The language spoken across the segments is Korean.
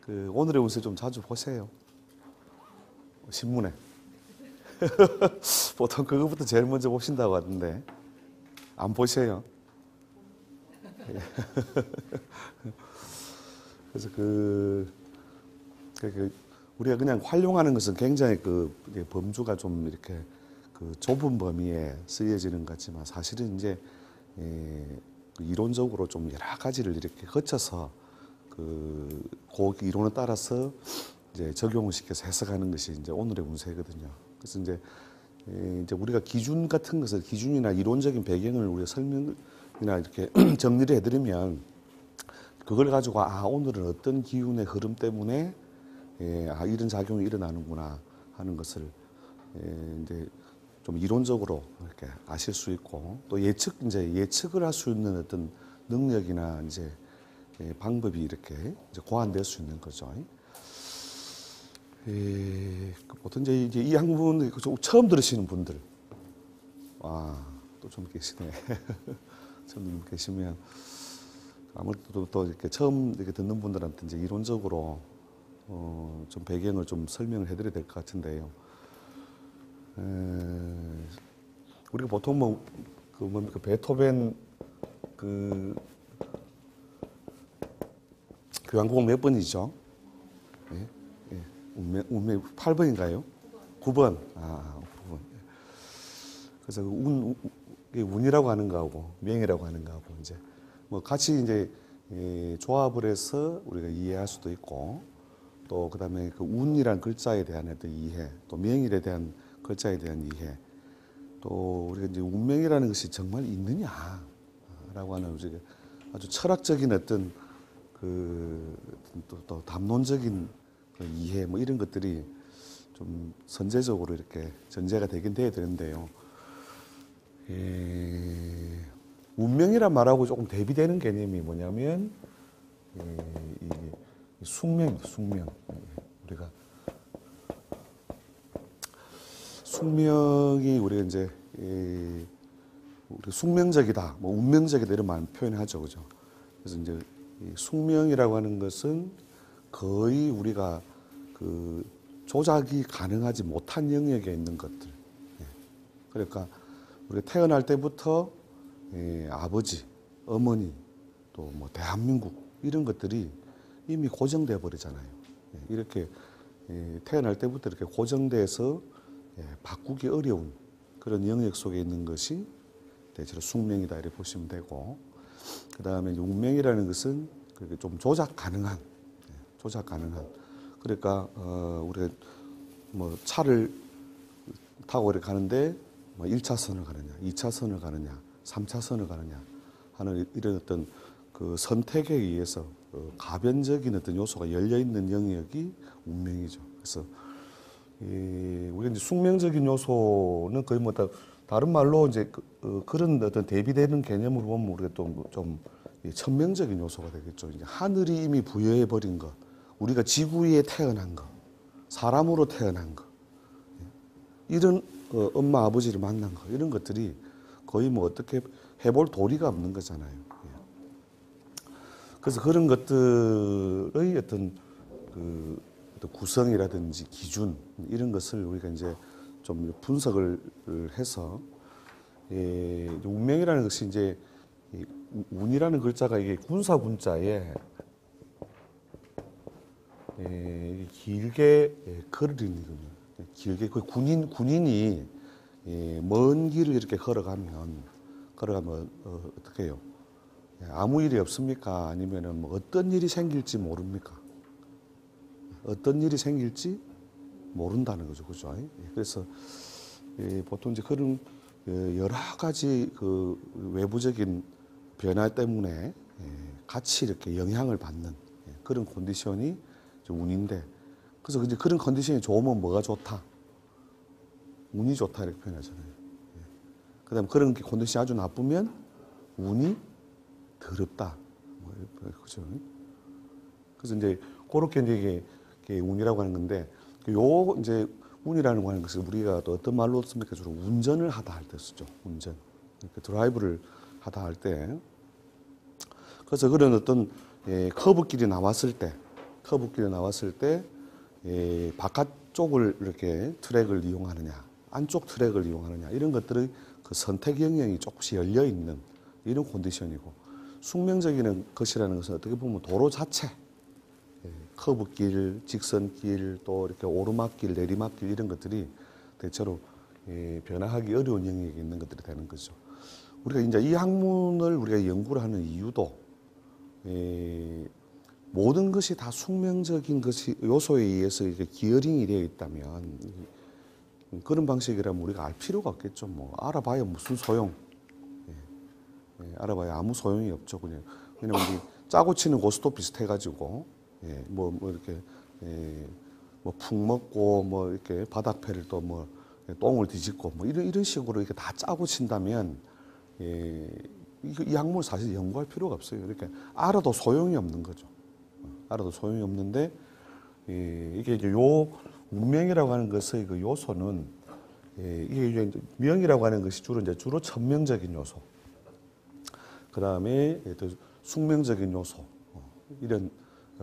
그 오늘의 운세 좀 자주 보세요. 신문에. 보통 그거부터 제일 먼저 보신다고 하던데 안 보세요. 그래서 우리가 그냥 활용하는 것은 굉장히 범주가 좀 이렇게 좁은 범위에 쓰여지는 것 같지만 사실은 이제 이론적으로 좀 여러 가지를 이렇게 거쳐서 그 이론에 따라서 이제 적용을 시켜서 해석하는 것이 이제 오늘의 운세거든요. 그래서 이제 우리가 기준 같은 것을 기준이나 이론적인 배경을 우리가 설명이나 이렇게 정리를 해드리면 그걸 가지고 오늘은 어떤 기운의 흐름 때문에 이런 작용이 일어나는구나 하는 것을 이제 좀 이론적으로 이렇게 아실 수 있고 또 예측을 할 수 있는 어떤 능력이나 이제 방법이 이렇게 이제 고안될 수 있는 거죠. 보통 이제 이 학문 처음 들으시는 분들, 또 좀 계시네. 처음 계시면 아무래도 또 이렇게 처음 이렇게 듣는 분들한테 이제 이론적으로 좀 배경을 좀 설명을 해드려야 될 것 같은데요. 우리가 보통 베토벤 교향곡 몇 번이죠? 운명 8번인가요? 9번. 9번. 그래서 운이라고 하는 거하고 명이라고 하는 거하고 이제 뭐 같이 이제 조합을 해서 우리가 이해할 수도 있고 또 그다음에 그 운이란 글자에 대한 어떤 이해, 또 명일에 대한 글자에 대한 이해, 또 우리가 이제 운명이라는 것이 정말 있느냐라고 하는 아주 철학적인 어떤 또 담론적인 이해 뭐 이런 것들이 좀 선제적으로 이렇게 전제가 되긴 돼야 되는데요. 운명이란 말하고 조금 대비되는 개념이 뭐냐면 숙명. 우리가 숙명이 우리가 이제 우리 숙명적이다, 뭐 운명적이다 이런 말 표현하죠, 그죠? 그래서 이제 숙명이라고 하는 것은 거의 우리가 조작이 가능하지 못한 영역에 있는 것들. 그러니까 우리가 태어날 때부터 아버지, 어머니, 또 뭐 대한민국 이런 것들이 이미 고정돼 버리잖아요. 이렇게 태어날 때부터 이렇게 고정돼서 바꾸기 어려운 그런 영역 속에 있는 것이 대체로 숙명이다 이렇게 보시면 되고, 그 다음에 운명이라는 것은 좀 조작 가능한. 그러니까 우리가 뭐 차를 타고 이렇게 가는데 뭐 1차선을 가느냐, 2차선을 가느냐, 3차선을 가느냐 하는 이런 어떤 그 선택에 의해서 가변적인 어떤 요소가 열려 있는 영역이 운명이죠. 그래서 우리가 이제 숙명적인 요소는 거의 뭐 다른 말로 이제 그런 어떤 대비되는 개념으로 보면 우리가 또 좀 천명적인 요소가 되겠죠. 이제 하늘이 이미 부여해 버린 것, 우리가 지구 위에 태어난 것, 사람으로 태어난 것, 이런 엄마 아버지를 만난 것, 이런 것들이 거의 뭐 어떻게 해볼 도리가 없는 거잖아요. 그래서 그런 것들의 어떤 구성이라든지 기준 이런 것을 우리가 이제 좀 분석을 해서 운명이라는 것이 이제 운이라는 글자가 이게 군사군자에 길게 글을 읽거든요. 길게 그 군인이 먼 길을 이렇게 걸어가면 어떻게 해요? 아무 일이 없습니까? 아니면은 뭐 어떤 일이 생길지 모릅니까? 어떤 일이 생길지 모른다는 거죠, 그죠? 그래서 보통 이제 그런 여러 가지 그 외부적인 변화 때문에 같이 이렇게 영향을 받는 그런 컨디션이 운인데, 그래서 이제 그런 컨디션이 좋으면 뭐가 좋다? 운이 좋다 이렇게 표현하잖아요. 그다음에 그런 컨디션이 아주 나쁘면 운이 더럽다. 뭐 그죠? 그래서 이제 그렇게 이제 이게 운이라고 하는 건데, 요 이제 운이라는 거 하는 것을 우리가 또 어떤 말로 씁니까? 주로 운전을 하다 할 때 쓰죠. 운전. 그러니까 드라이브를 하다 할 때. 그래서 그런 어떤 커브길이 나왔을 때, 커브길에 나왔을 때 바깥쪽을 이렇게 트랙을 이용하느냐, 안쪽 트랙을 이용하느냐 이런 것들의 그 선택 영역이 조금씩 열려 있는 이런 컨디션이고, 숙명적인 것이라는 것은 어떻게 보면 도로 자체, 커브길, 직선길, 또 이렇게 오르막길, 내리막길 이런 것들이 대체로 변화하기 어려운 영역에 있는 것들이 되는 거죠. 우리가 이제 이 학문을 우리가 연구를 하는 이유도 모든 것이 다 숙명적인 것이 요소에 의해서 이렇게 기어링이 되어 있다면 그런 방식이라면 우리가 알 필요가 없겠죠. 뭐 알아봐야 무슨 소용? 알아봐야 아무 소용이 없죠. 그냥 왜냐면 우리 짜고 치는 고스도 비슷해가지고 뭐 이렇게 뭐 푹 먹고 뭐 이렇게 바닥패를 또 뭐 똥을 뒤집고 뭐 이런 식으로 이렇게 다 짜고 친다면 이 학문을 사실 연구할 필요가 없어요. 이렇게 알아도 소용이 없는 거죠. 알아도 소용이 없는데 이게 이제 요 운명이라고 하는 것의 그 요소는 이게 이제 명이라고 하는 것이 주로 천명적인 요소, 그 다음에 또 숙명적인 요소, 이런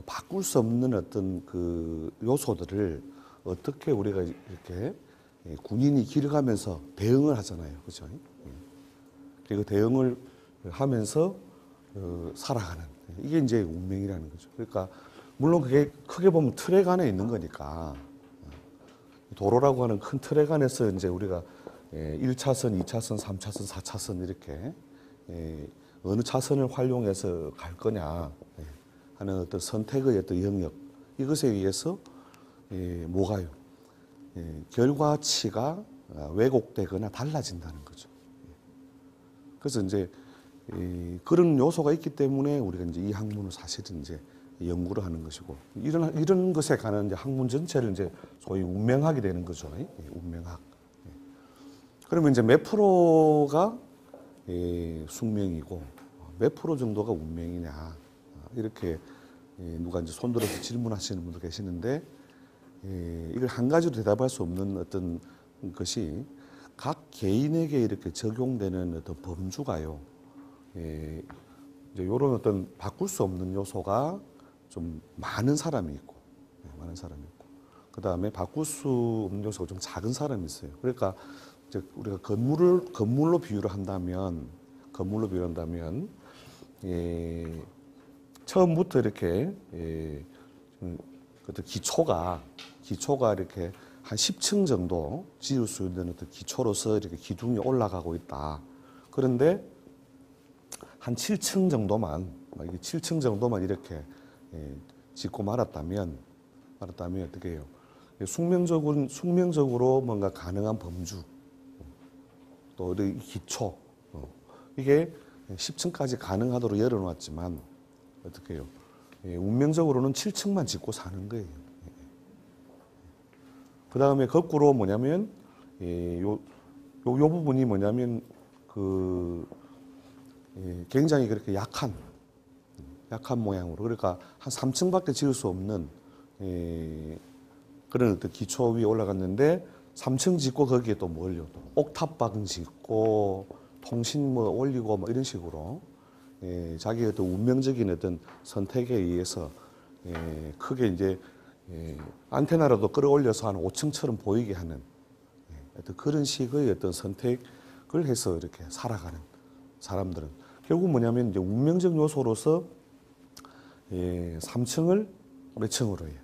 바꿀 수 없는 어떤 그 요소들을 어떻게 우리가 이렇게 군인이 길어가면서 대응을 하잖아요, 그렇죠? 그리고 대응을 하면서 살아가는, 이게 이제 운명이라는 거죠. 그러니까 물론 그게 크게 보면 트랙 안에 있는 거니까, 도로라고 하는 큰 트랙 안에서 이제 우리가 1차선, 2차선, 3차선, 4차선 이렇게 어느 차선을 활용해서 갈 거냐 하는 어떤 선택의 어떤 영역, 이것에 의해서 뭐가요? 결과치가 왜곡되거나 달라진다는 거죠. 그래서 이제 그런 요소가 있기 때문에 우리가 이제 이 학문을 사실은 이제 연구를 하는 것이고, 이런 것에 관한 이제 학문 전체를 이제 소위 운명학이 되는 거죠. 운명학. 그러면 이제 몇 프로가 숙명이고 몇 프로 정도가 운명이냐, 이렇게 누가 이제 손들어서 질문하시는 분도 계시는데, 이걸 한 가지로 대답할 수 없는 어떤 것이 각 개인에게 이렇게 적용되는 어떤 범주가요. 이제 이런 어떤 바꿀 수 없는 요소가 좀 많은 사람이 있고, 많은 사람이 있고, 그 다음에 바꿀 수 없는 요소가 좀 작은 사람이 있어요. 그러니까 이제 우리가 건물로 비유를 한다면, 처음부터 이렇게 어떤 기초가 이렇게 한 10층 정도 지을 수 있는 어떤 기초로서 이렇게 기둥이 올라가고 있다. 그런데 한 7층 정도만, 이게 7층 정도만 이렇게 짓고 말았다면 어떻게 해요? 숙명적으로 뭔가 가능한 범주, 또 이 기초, 이게 10층까지 가능하도록 열어놨지만 어떻게 해요? 운명적으로는 7층만 짓고 사는 거예요. 그 다음에 거꾸로 뭐냐면, 요 부분이 뭐냐면, 굉장히 그렇게 약한 모양으로, 그러니까 한 3층밖에 지을 수 없는 그런 어떤 기초 위에 올라갔는데, 3층 짓고 거기에 또 뭐 올려, 옥탑방 짓고 통신 뭐 올리고 뭐 이런 식으로 자기의 어떤 운명적인 어떤 선택에 의해서 크게 이제 안테나라도 끌어올려서 한 5층처럼 보이게 하는 어떤 그런 식의 어떤 선택을 해서 이렇게 살아가는 사람들은 결국 뭐냐면 이제 운명적 요소로서 3층을 몇 층으로 해요?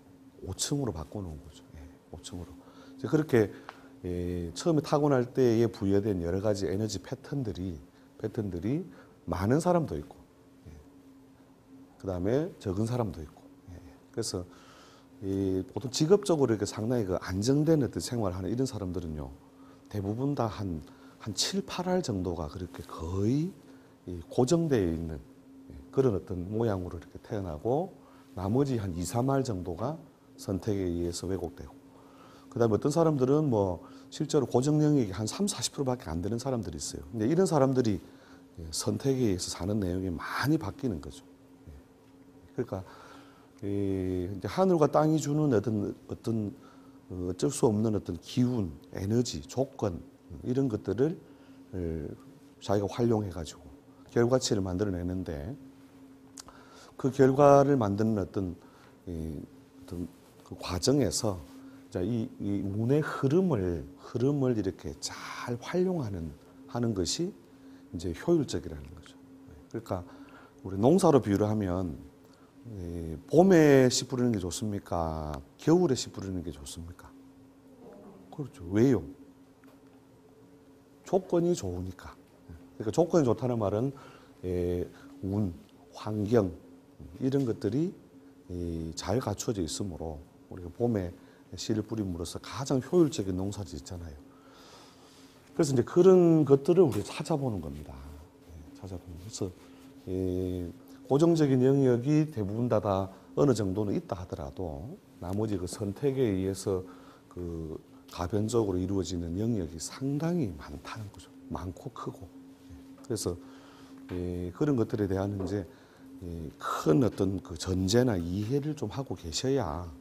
5층으로 바꿔놓은 거죠. 5층으로. 이제 그렇게 처음에 타고날 때에 부여된 여러 가지 에너지 패턴들이 많은 사람도 있고, 그 다음에 적은 사람도 있고, 그래서 보통 직업적으로 이렇게 상당히 그 안정된 어떤 생활을 하는 이런 사람들은요, 대부분 다 한 7, 8알 정도가 그렇게 거의 고정되어 있는 그런 어떤 모양으로 이렇게 태어나고, 나머지 한 2, 3알 정도가 선택에 의해서 왜곡되고, 그 다음에 어떤 사람들은 뭐 실제로 고정 영역이 한 3, 40%밖에 안 되는 사람들이 있어요. 근데 이런 사람들이 선택에 의해서 사는 내용이 많이 바뀌는 거죠. 그러니까 이제 하늘과 땅이 주는 어떤 어쩔 수 없는 어떤 기운, 에너지, 조건 이런 것들을 자기가 활용해가지고 결과치를 만들어내는데, 그 결과를 만드는 어떤 어떤 그 과정에서 이 운의 흐름을 이렇게 잘 하는 것이 이제 효율적이라는 거죠. 그러니까 우리 농사로 비유를 하면 봄에 씨 뿌리는 게 좋습니까? 겨울에 씨 뿌리는 게 좋습니까? 그렇죠. 왜요? 조건이 좋으니까. 그러니까 조건이 좋다는 말은 운, 환경 이런 것들이 잘 갖춰져 있으므로 우리가 봄에 씨를 뿌림으로써 가장 효율적인 농사를 짓잖아요. 그래서 이제 그런 것들을 우리가 찾아보는 겁니다. 찾아보는. 그래서 고정적인 영역이 대부분 다 어느 정도는 있다 하더라도 나머지 그 선택에 의해서 그 가변적으로 이루어지는 영역이 상당히 많다는 거죠. 많고 크고. 그래서 그런 것들에 대한 이제 큰 어떤 그 전제나 이해를 좀 하고 계셔야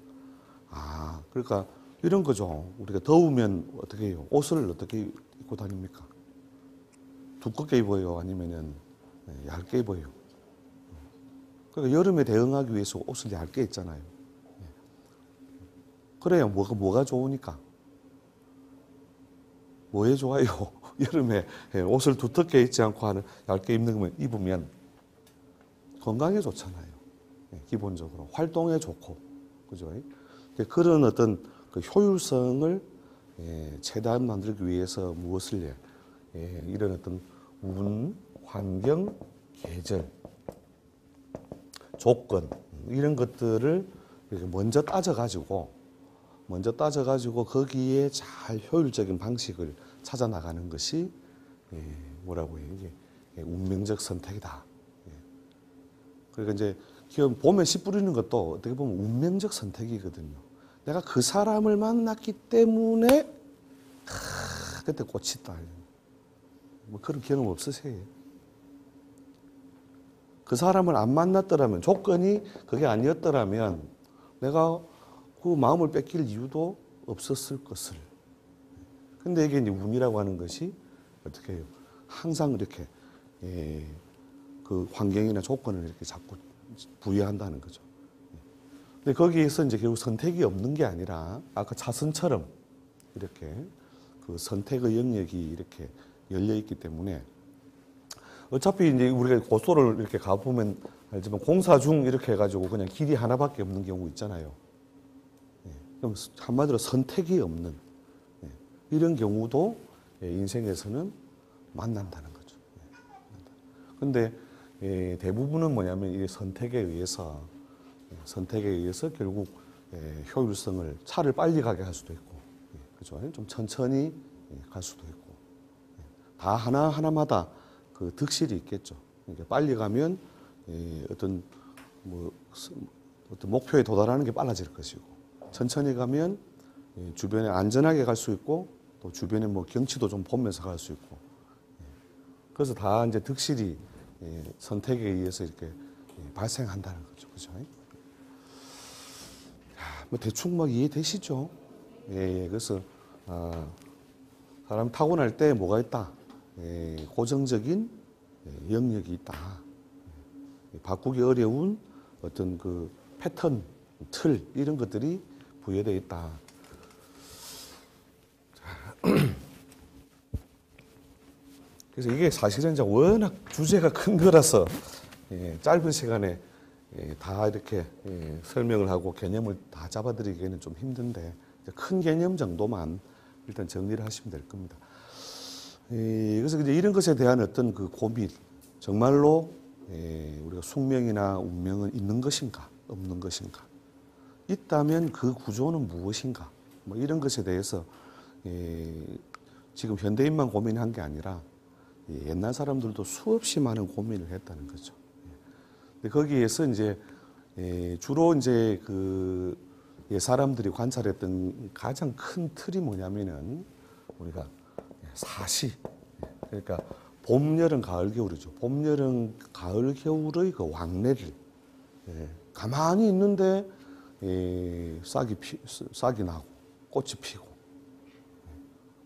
그러니까 이런 거죠. 우리가 더우면 어떻게 해요? 옷을 어떻게 입고 다닙니까? 두껍게 입어요? 아니면은 얇게 입어요? 그러니까 여름에 대응하기 위해서 옷을 얇게 입잖아요. 그래야 뭐가 좋으니까? 뭐에 좋아요? 여름에 옷을 두텁게 입지 않고 얇게 입으면 건강에 좋잖아요. 기본적으로 활동에 좋고, 그죠? 그런 어떤 그 효율성을 최대한 만들기 위해서 무엇을 이런 어떤 운, 환경, 계절, 조건 이런 것들을 먼저 따져가지고 거기에 잘 효율적인 방식을 찾아 나가는 것이 뭐라고 해요? 이게 운명적 선택이다. 그러니까 이제 봄에 씨 뿌리는 것도 어떻게 보면 운명적 선택이거든요. 내가 그 사람을 만났기 때문에 그때 꽃이 다. 뭐 그런 경험 없으세요? 그 사람을 안 만났더라면, 조건이 그게 아니었더라면 내가 그 마음을 뺏길 이유도 없었을 것을. 근데 이게 이제 운이라고 하는 것이 어떻게 해요? 항상 이렇게 그 환경이나 조건을 이렇게 자꾸 부여한다는 거죠. 근데 거기에서 이제 결국 선택이 없는 게 아니라 아까 차선처럼 이렇게 그 선택의 영역이 이렇게 열려 있기 때문에 어차피 이제 우리가 고속도로를 이렇게 가보면 알지만 공사 중 이렇게 해가지고 그냥 길이 하나밖에 없는 경우 있잖아요. 그럼 한마디로 선택이 없는 이런 경우도 인생에서는 만난다는 거죠. 그런데 대부분은 뭐냐면 이 선택에 의해서 결국 효율성을 차를 빨리 가게 할 수도 있고, 그죠? 좀 천천히 갈 수도 있고, 다 하나마다 그 득실이 있겠죠. 그러니까 빨리 가면 어떤 목표에 도달하는 게 빨라질 것이고, 천천히 가면 주변에 안전하게 갈 수 있고, 또 주변에 뭐 경치도 좀 보면서 갈 수 있고, 그래서 다 이제 득실이 선택에 의해서 이렇게 발생한다는 거죠. 그죠? 뭐 대충 막 이해되시죠? 그래서 사람 타고날 때 뭐가 있다? 고정적인 영역이 있다. 바꾸기 어려운 어떤 그 패턴, 틀 이런 것들이 부여되어 있다. 그래서 이게 사실은 이제 워낙 주제가 큰 거라서 짧은 시간에 다 이렇게 설명을 하고 개념을 다 잡아드리기에는 좀 힘든데 큰 개념 정도만 일단 정리를 하시면 될 겁니다. 그래서 이제 이런 것에 대한 어떤 그 고민, 정말로 우리가 숙명이나 운명은 있는 것인가, 없는 것인가, 있다면 그 구조는 무엇인가, 뭐 이런 것에 대해서 지금 현대인만 고민한 게 아니라 옛날 사람들도 수없이 많은 고민을 했다는 거죠. 근데 거기에서 이제 주로 이제 그 사람들이 관찰했던 가장 큰 틀이 뭐냐면은 우리가 사시, 그러니까 봄, 여름, 가을, 겨울이죠. 봄, 여름, 가을, 겨울의 그 왕래를 가만히 있는데 싹이 나고 꽃이 피고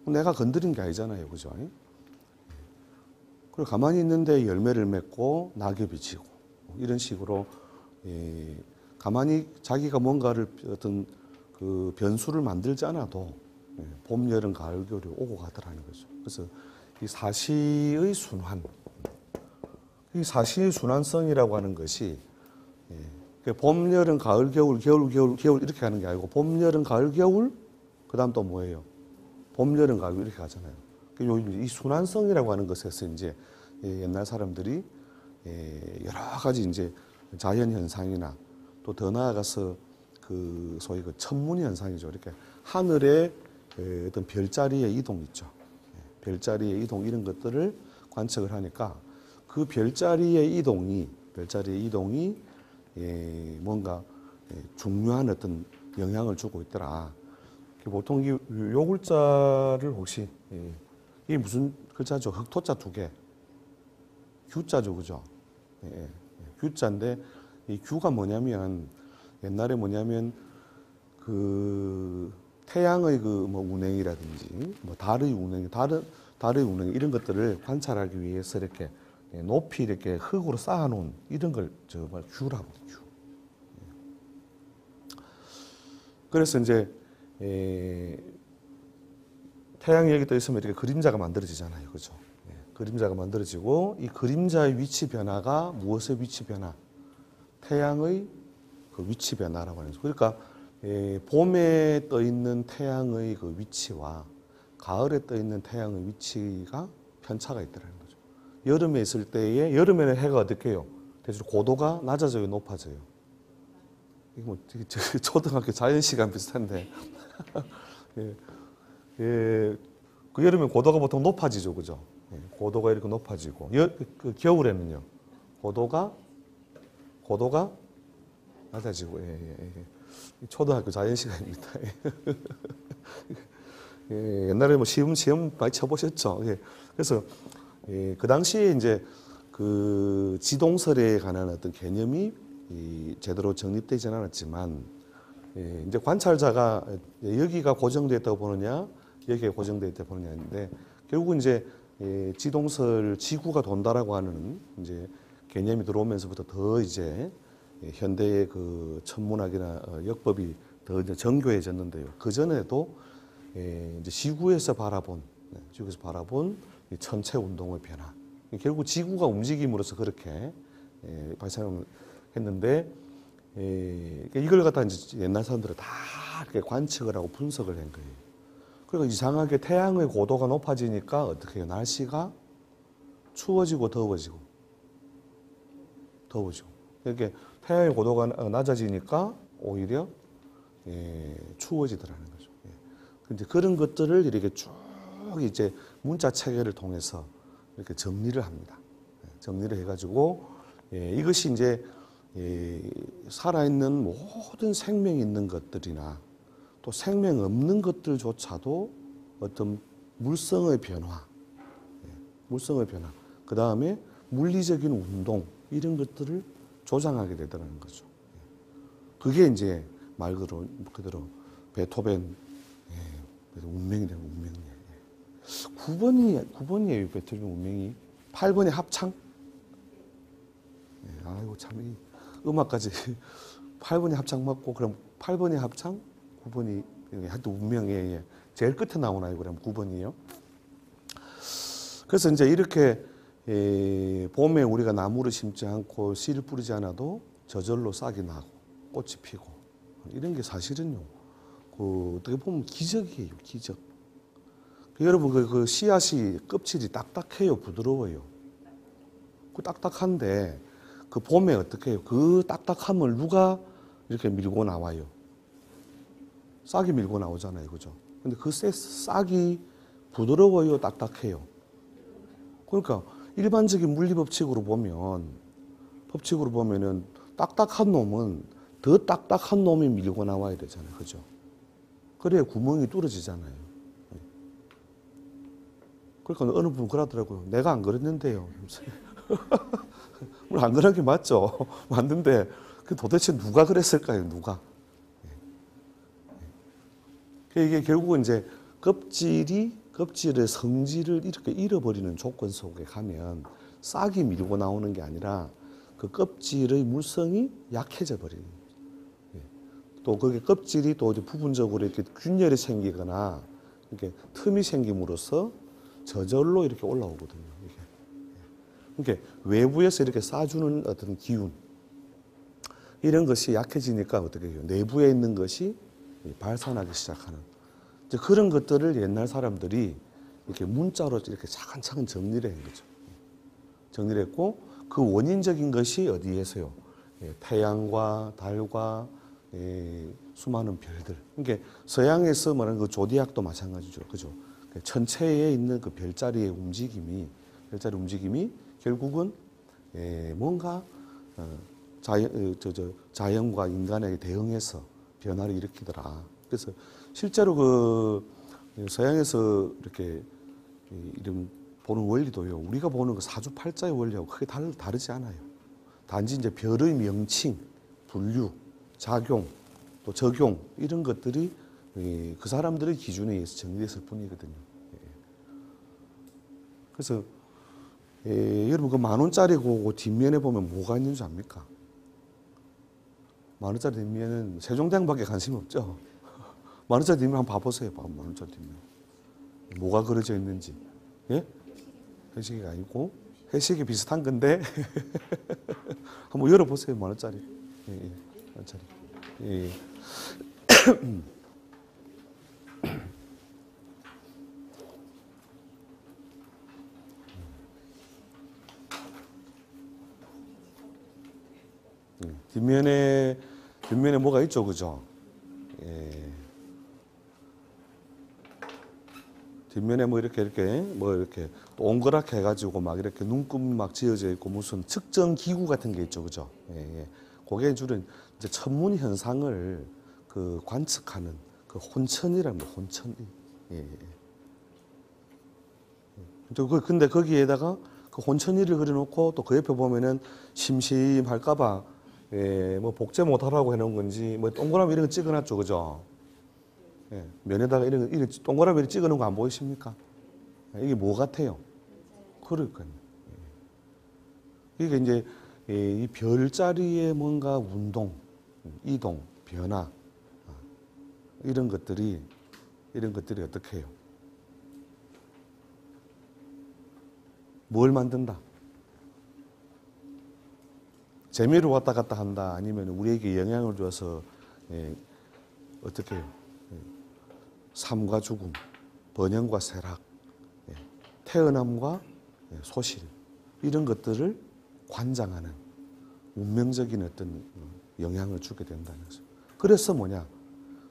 내가 건드린 게 아니잖아요, 그죠? 그리고 가만히 있는데 열매를 맺고 낙엽이 지고 이런 식으로 가만히 자기가 뭔가를 어떤 그 변수를 만들지 않아도 봄, 여름, 가을, 겨울이 오고 가더라는 거죠. 그래서 이 사시의 순환, 이 사시의 순환성이라고 하는 것이 봄, 여름, 가을, 겨울, 겨울, 겨울, 겨울 이렇게 가는 게 아니고 봄, 여름, 가을, 겨울 그다음 또 뭐예요? 봄, 여름, 가을 이렇게 가잖아요. 이 순환성이라고 하는 것에서 이제 옛날 사람들이 여러 가지 이제 자연 현상이나 또 더 나아가서 그 소위 그 천문 현상이죠. 이렇게 하늘의 어떤 별자리의 이동 있죠. 별자리의 이동 이런 것들을 관측을 하니까 그 별자리의 이동이 뭔가 중요한 어떤 영향을 주고 있더라. 보통 요 글자를 혹시 이게 무슨 글자죠? 흑토자 두 개. 규자죠, 그죠? 규자인데 이 규가 뭐냐면 옛날에 뭐냐면 그 태양의 그 뭐 운행이라든지 뭐 달의 운행, 달의 운행 이런 것들을 관찰하기 위해서 이렇게 높이 이렇게 흙으로 쌓아놓은 이런 걸 정말 규라고 규. 그래서 이제 태양이 여기 떠 있으면 이렇게 그림자가 만들어지잖아요, 그죠? 그림자가 만들어지고 이 그림자의 위치 변화가 무엇의 위치 변화? 태양의 그 위치 변화라고 하는 거죠. 그러니까 봄에 떠 있는 태양의 그 위치와 가을에 떠 있는 태양의 위치가 편차가 있다는 거죠. 여름에 있을 때에 여름에는 해가 어떻게 해요? 대체로 고도가 낮아져요, 높아져요. 이게 뭐 초등학교 자연 시간 비슷한데 그 여름에 고도가 보통 높아지죠, 그죠? 고도가 이렇게 높아지고 그 겨울에는요 고도가 낮아지고 초등학교 자연 시간입니다. 옛날에 뭐 시험 많이 쳐보셨죠? 그래서 그 당시에 이제 그 지동설에 관한 어떤 개념이 제대로 정립되지는 않았지만 이제 관찰자가 여기가 고정되었다고 보느냐 여기가 고정되어 있다고 보느냐인데 결국은 이제 지동설 지구가 돈다라고 하는 이제 개념이 들어오면서부터 더 이제 현대의 그 천문학이나 역법이 더 이제 정교해졌는데요. 그 전에도 이제 지구에서 바라본 이 천체 운동의 변화. 결국 지구가 움직임으로써 그렇게 발생을 했는데 이걸 갖다 이제 옛날 사람들은 다 이렇게 관측을 하고 분석을 한 거예요. 그리고 이상하게 태양의 고도가 높아지니까 어떻게 해요? 날씨가 추워지고 더워지고. 이렇게 태양의 고도가 낮아지니까 오히려 추워지더라는 거죠. 근데 그런 것들을 이렇게 쭉 이제 문자 체계를 통해서 이렇게 정리를 합니다. 정리를 해가지고 이것이 이제 살아있는 모든 생명이 있는 것들이나 또 생명 없는 것들조차도 어떤 물성의 변화, 그 다음에 물리적인 운동 이런 것들을 조장하게 되더라는 거죠. 그게 이제 말 그대로 베토벤 운명이라는 운명이에요. 9번이에요. 베토벤 운명이 8번이 합창. 아이고 참 이 음악까지 8번이 합창 맞고 그럼 8번이 합창, 9번이 하여튼 운명에 제일 끝에 나오나요? 그럼 9번이요. 그래서 이제 이렇게 봄에 우리가 나무를 심지 않고 씨를 뿌리지 않아도 저절로 싹이 나고 꽃이 피고 이런 게 사실은요. 그 어떻게 보면 기적이에요, 기적. 여러분 그 씨앗이 껍질이 딱딱해요, 부드러워요. 그 딱딱한데 그 봄에 어떻게 해요? 그 딱딱함을 누가 이렇게 밀고 나와요? 싹이 밀고 나오잖아요, 그죠? 근데 그 싹이 부드러워요, 딱딱해요? 그러니까 일반적인 물리 법칙으로 보면은 딱딱한 놈은 더 딱딱한 놈이 밀고 나와야 되잖아요, 그죠? 그래야 구멍이 뚫어지잖아요. 그러니까 어느 분은 그러더라고요. 내가 안 그랬는데요. 물론 안 그런 게 맞죠. 맞는데 도대체 누가 그랬을까요? 누가? 이게 결국은 이제 껍질의 성질을 이렇게 잃어버리는 조건 속에 가면 싹이 밀고 나오는 게 아니라 그 껍질의 물성이 약해져 버리는 거예요. 또 그게 껍질이 또 부분적으로 이렇게 균열이 생기거나 이렇게 틈이 생김으로써 저절로 이렇게 올라오거든요. 이게. 그러니까 외부에서 이렇게 쏴주는 어떤 기운 이런 것이 약해지니까 어떻게 해요? 내부에 있는 것이 발산하기 시작하는 이제 그런 것들을 옛날 사람들이 이렇게 문자로 이렇게 차근차근 정리를 한 거죠. 정리를 했고 그 원인적인 것이 어디에서요? 태양과 달과 수많은 별들. 그러니까 서양에서 말하는 그 조디악도 마찬가지죠. 그죠? 천체에 있는 그 별자리의 움직임이 결국은 뭔가 자연과 인간에게 대응해서 변화를 일으키더라. 그래서 실제로 그 서양에서 이렇게 이런 보는 원리도요. 우리가 보는 그 사주팔자의 원리하고 크게 다르지 않아요. 단지 이제 별의 명칭, 분류, 작용, 또 적용 이런 것들이 그 사람들의 기준에 의해서 정리됐을 뿐이거든요. 그래서 여러분 그 10,000원짜리고 그 뒷면에 보면 뭐가 있는 줄 압니까? 10,000원짜리 뒷면은 세종대왕밖에 관심 없죠. 10,000원짜리 뒷면 한번 봐보세요. 10,000원짜리 뒷면 뭐가 그려져 있는지. 예? 회식이 아니고 회식이 비슷한 건데 한번 열어보세요. 10,000원짜리. 예, 10,000원짜리. 예. 뒷면에 뭐가 있죠, 그죠? 예. 뒷면에 뭐 이렇게 동그랗게 해가지고 막 이렇게 눈금 막 지어져 있고 무슨 측정 기구 같은 게 있죠, 그죠? 예, 예. 그게 주로 이제 천문 현상을 그 관측하는 그 혼천이랍니다, 혼천. 예, 예. 근데 거기에다가 그 혼천이를 그려놓고 또 그 옆에 보면은 심심할까봐 뭐 복제 못하라고 해놓은 건지 뭐 동그라미 이런 거 찍어놨죠, 그죠? 예, 면에다가 이런 동그라미 찍어놓은 거 안 보이십니까? 이게 뭐 같아요? 그러니까요. 이게 이제 이 별자리의 뭔가 운동, 이동, 변화 이런 것들이 어떻게 해요? 뭘 만든다? 재미로 왔다 갔다 한다. 아니면 우리에게 영향을 줘서 어떻게 해요? 삶과 죽음, 번영과 쇠락, 태어남과 소실 이런 것들을 관장하는 운명적인 어떤 영향을 주게 된다는 거죠. 그래서 뭐냐?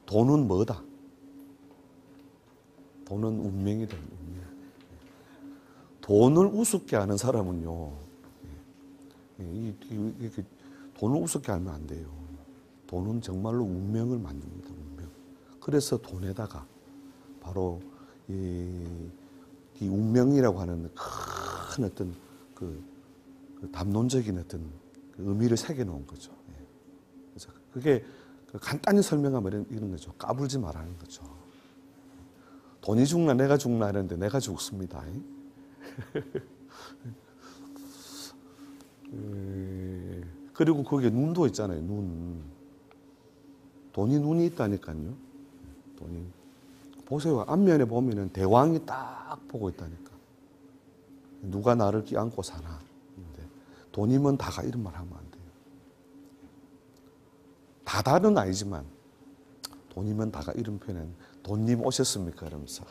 돈은 뭐다? 돈은 운명이다. 운명. 돈을 우습게 하는 사람은요. 이렇게 돈을 우습게 하면 안 돼요. 돈은 정말로 운명을 만듭니다. 운명. 그래서 돈에다가 바로 이 운명이라고 하는 큰 어떤 그 담론적인 어떤 그 의미를 새겨 놓은 거죠. 그래서 그게 간단히 설명하면 이런 거죠. 까불지 말라는 거죠. 돈이 죽나 내가 죽나 하는데 내가 죽습니다. 그리고 거기에 눈도 있잖아요. 눈. 돈이 눈이 있다니까요. 돈이. 보세요. 앞면에 보면은 대왕이 딱 보고 있다니까. 누가 나를 끼안고 사나. 돈이면 다가 이런 말 하면 안 돼요. 다다는 아니지만 돈이면 다가 이런 표현은 돈님 오셨습니까? 이러면서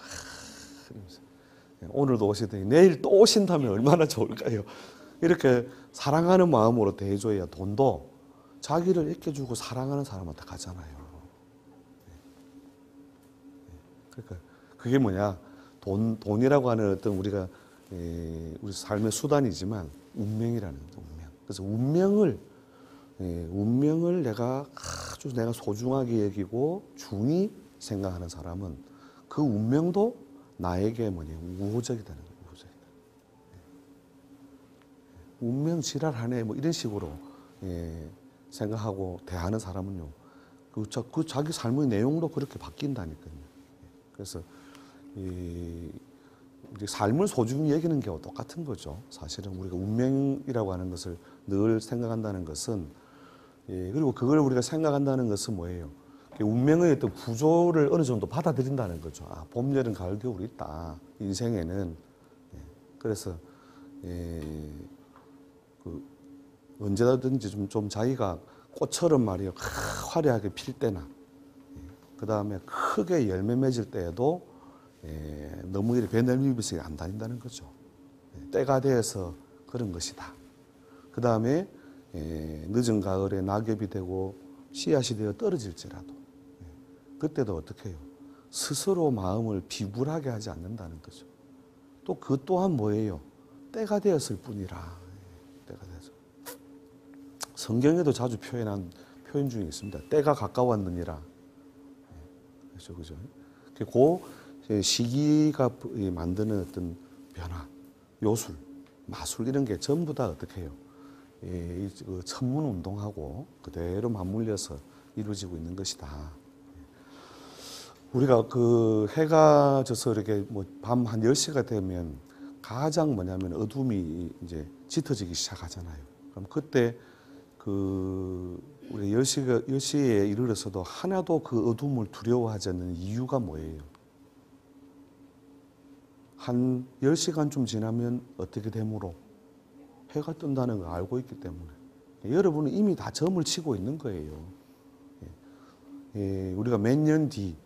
오늘도 오시더니 내일 또 오신다면 얼마나 좋을까요? 이렇게 사랑하는 마음으로 대해줘야 돈도 자기를 아껴주고 사랑하는 사람한테 가잖아요. 그러니까 그게 뭐냐? 돈이라고 하는 어떤 우리가 우리 삶의 수단이지만 운명이라는 운명. 그래서 운명을 내가 아주 내가 소중하게 여기고 중히 생각하는 사람은 그 운명도 나에게 뭐냐 우호적이다는 거예요. 우호적이다. 운명 지랄하네 뭐 이런 식으로 생각하고 대하는 사람은요. 그 자기 삶의 내용도 그렇게 바뀐다니까요. 그래서 우리 삶을 소중히 여기는 게 똑같은 거죠. 사실은 우리가 운명이라고 하는 것을 늘 생각한다는 것은 그리고 그걸 우리가 생각한다는 것은 뭐예요? 운명의 어떤 구조를 어느 정도 받아들인다는 거죠. 아, 봄, 여름, 가을, 겨울이 있다. 인생에는. 그래서 언제든지 좀 자기가 꽃처럼 말이요 화려하게 필 때나 그 다음에 크게 열매 맺을 때에도 너무 이렇게 배멀미비서 안 다닌다는 거죠. 때가 되어서 그런 것이다. 그 다음에 늦은 가을에 낙엽이 되고 씨앗이 되어 떨어질지라도 그때도 어떻게 해요? 스스로 마음을 비굴하게 하지 않는다는 거죠. 또 그 또한 뭐예요? 때가 되었을 뿐이라. 때가 되어서. 성경에도 자주 표현한 표현 중에 있습니다. 때가 가까웠느니라. 그렇죠, 그죠? 그 시기가 만드는 어떤 변화, 요술, 마술 이런 게 전부 다 어떻게 해요? 천문 운동하고 그대로 맞물려서 이루어지고 있는 것이다. 우리가 그 해가 져서 이렇게 뭐 밤 한 10시가 되면 가장 뭐냐면 어둠이 이제 짙어지기 시작하잖아요. 그럼 그때 우리 10시에 이르러서도 하나도 그 어둠을 두려워하지 않는 이유가 뭐예요? 한 10시간쯤 지나면 어떻게 되므로? 해가 뜬다는 걸 알고 있기 때문에. 여러분은 이미 다 점을 치고 있는 거예요. 우리가 몇 년 뒤,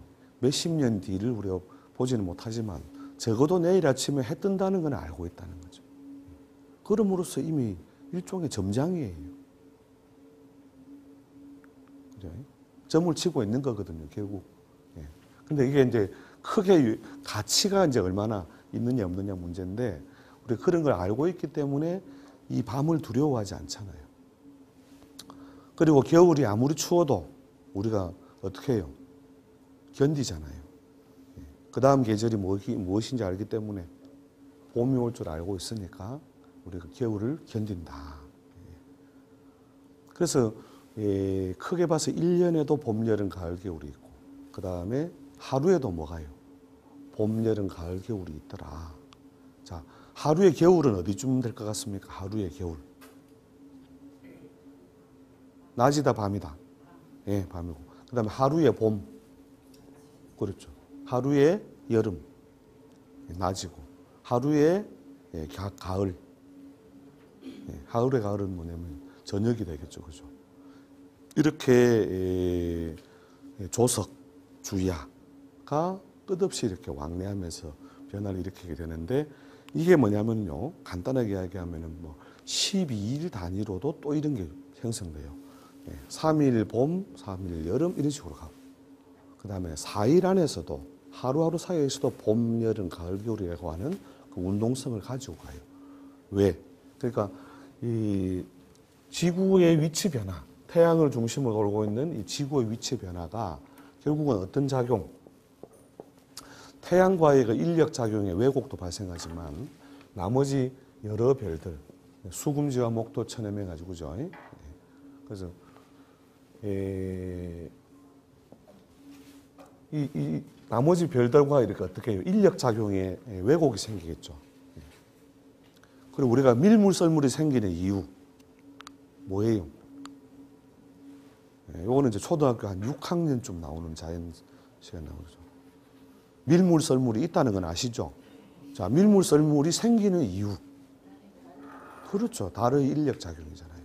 몇십 년 뒤를 우리가 보지는 못하지만 적어도 내일 아침에 해 뜬다는 건 알고 있다는 거죠. 그럼으로써 이미 일종의 점장이에요. 그죠? 점을 치고 있는 거거든요, 결국. 근데 이게 이제 크게 가치가 이제 얼마나 있느냐 없느냐 문제인데 우리 그런 걸 알고 있기 때문에 이 밤을 두려워하지 않잖아요. 그리고 겨울이 아무리 추워도 우리가 어떻게 해요? 견디잖아요. 그 다음 계절이 무엇인지 알기 때문에 봄이 올 줄 알고 있으니까 우리가 겨울을 견딘다. 그래서 크게 봐서 1년에도 봄, 여름, 가을, 겨울이 있고 그 다음에 하루에도 뭐가요? 봄, 여름, 가을, 겨울이 있더라. 자, 하루의 겨울은 어디쯤 될 것 같습니까? 하루의 겨울. 낮이다, 밤이다. 예, 밤이고. 그 다음에 하루의 봄. 그렇죠. 하루의 여름. 낮이고. 하루의 가을. 하루의 가을은 뭐냐면 저녁이 되겠죠. 그죠. 이렇게 조석, 주야가 끝없이 이렇게 왕래하면서 변화를 일으키게 되는데 이게 뭐냐면요. 간단하게 이야기하면은 뭐 12일 단위로도 또 이런 게 형성돼요. 3일 봄, 3일 여름 이런 식으로 가고 그 다음에 4일 안에서도 하루하루 사이에서도 봄, 여름, 가을, 겨울이라고 하는 그 운동성을 가지고 가요. 왜? 그러니까 이 지구의 위치 변화, 태양을 중심으로 돌고 있는 이 지구의 위치 변화가 결국은 어떤 작용? 태양과의 그 인력 작용의 왜곡도 발생하지만 나머지 여러 별들, 수금지와 목도 천해명 가지고죠. 그래서 이 나머지 별들과 이렇게 어떻게 해요? 인력 작용에 왜곡이 생기겠죠. 그리고 우리가 밀물썰물이 생기는 이유 뭐예요? 요거는 이제 초등학교 한 6학년쯤 나오는 자연 시간 나오죠. 밀물썰물이 있다는 건 아시죠? 자, 밀물썰물이 생기는 이유. 그렇죠. 달의 인력 작용이잖아요.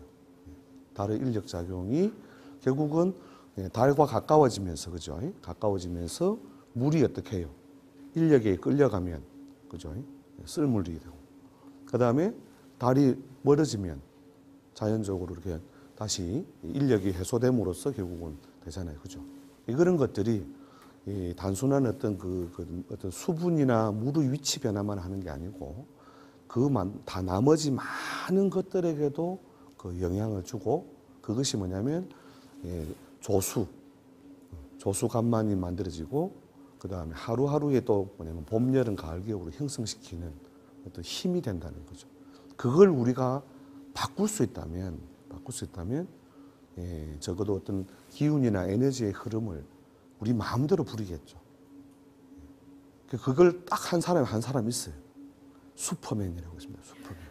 달의 인력 작용이 결국은 달과 가까워지면서, 그죠? 가까워지면서 물이 어떻게 해요? 인력에 끌려가면, 그죠? 쓸물이 되고. 그 다음에 달이 멀어지면 자연적으로 이렇게 다시 인력이 해소됨으로써 결국은 되잖아요. 그죠? 그런 것들이 단순한 어떤 어떤 수분이나 물의 위치 변화만 하는 게 아니고 다 나머지 많은 것들에게도 그 영향을 주고 그것이 뭐냐면 조수간만이 만들어지고 그 다음에 하루하루에 또 뭐냐면 봄, 여름, 가을, 겨울을 형성시키는 어떤 힘이 된다는 거죠. 그걸 우리가 바꿀 수 있다면 적어도 어떤 기운이나 에너지의 흐름을 우리 마음대로 부리겠죠. 그걸 딱 한 사람 있어요. 슈퍼맨이라고 있습니다. 슈퍼맨.